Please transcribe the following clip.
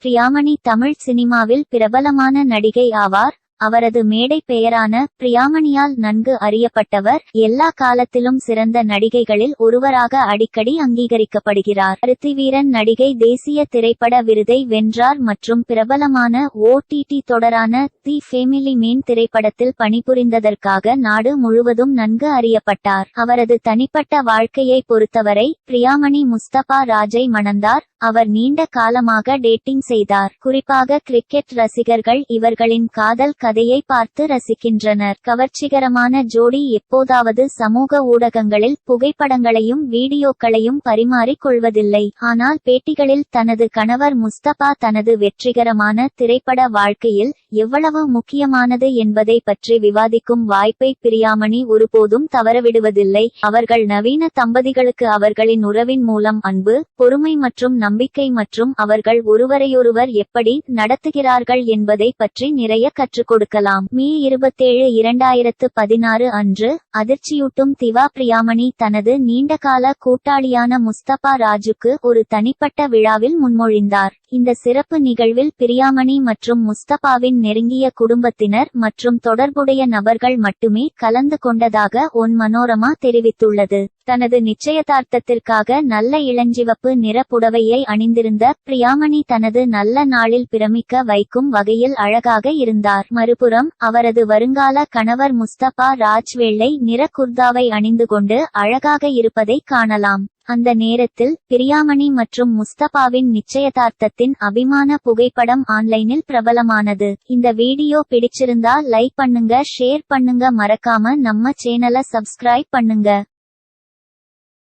பிரியாமணி தமிழ் சினிமாவில் பிரபலமான நடிகை ஆவார். அவரது மேடை பெயரான பிரியாமணியால் நன்கு அறியப்பட்டவர். எல்லா காலத்திலும் சிறந்த நடிகைகளில் ஒருவராக அடிக்கடி அங்கீகரிக்கப்படுகிறார். பருத்திவீரன் நடிகை தேசிய திரைப்பட விருதை வென்றார் மற்றும் பிரபலமான OTT தொடரான தி ஃபேமிலி மேன் திரைப்படத்தில் பணிபுரிந்ததற்காக நாடு முழுவதும் நன்கு அறியப்பட்டார். அவரது தனிப்பட்ட வாழ்க்கையை பொறுத்தவரை பிரியாமணி முஸ்தபா ராஜை மணந்தார். அவர் நீண்ட காலமாக டேட்டிங் செய்தார். குறிப்பாக கிரிக்கெட் ரசிகர்கள் இவர்களின் காதல் கதையை பார்த்து ரசிக்கின்றனர். கவர்ச்சிகரமான ஜோடி எப்போதாவது சமூக ஊடகங்களில் புகைப்படங்களையும் வீடியோக்களையும் பரிமாறிக் கொள்வதில்லை. ஆனால் பேட்டிகளில் தனது கணவர் முஸ்தபா தனது வெற்றிகரமான திரைப்பட வாழ்க்கையில் எவ்வளவு முக்கியமானது என்பதை பற்றி விவாதிக்கும் வாய்ப்பை பிரியாமணி ஒருபோதும் தவறவிடுவதில்லை. அவர்கள் நவீன தம்பதிகளுக்கு அவர்களின் உறவின் மூலம் அன்பு, பொறுமை மற்றும் நம்பிக்கை மற்றும் அவர்கள் ஒருவரையொருவர் எப்படி நடத்துகிறார்கள் என்பதை பற்றி நிறைய கற்றுக் கொடுக்கலாம். மே 27, 2016 அன்று அதிர்ச்சியூட்டும் திவா பிரியாமணி தனது நீண்டகால கூட்டாளியான முஸ்தபா ராஜுக்கு ஒரு தனிப்பட்ட விழாவில் முன்மொழிந்தார். இந்த சிறப்பு நிகழ்வில் பிரியாமணி மற்றும் முஸ்தபாவின் நெருங்கிய குடும்பத்தினர் மற்றும் தொடர்புடைய நபர்கள் மட்டுமே கலந்து கொண்டதாக ஒன் மனோரமா தெரிவித்துள்ளது. தனது நிச்சயதார்த்தத்திற்காக நல்ல இளஞ்சிவப்பு நிற புடவையை அணிந்திருந்த பிரியாமணி தனது நல்ல நாளில் பிரமிக்க வைக்கும் வகையில் அழகாக இருந்தார். மறுபுறம் அவரது வருங்கால கணவர் முஸ்தபா ராஜ் வெள்ளை நிற குர்தாவை அணிந்து கொண்டு அழகாக இருப்பதை காணலாம். அந்த நேரத்தில் பிரியாமணி மற்றும் முஸ்தபாவின் நிச்சயதார்த்தத்தின் அபிமான புகைப்படம் ஆன்லைனில் பிரபலமானது. இந்த வீடியோ பிடிச்சிருந்தா லைக் பண்ணுங்க, ஷேர் பண்ணுங்க, மறக்காம நம்ம சேனலை சப்ஸ்கிரைப் பண்ணுங்க.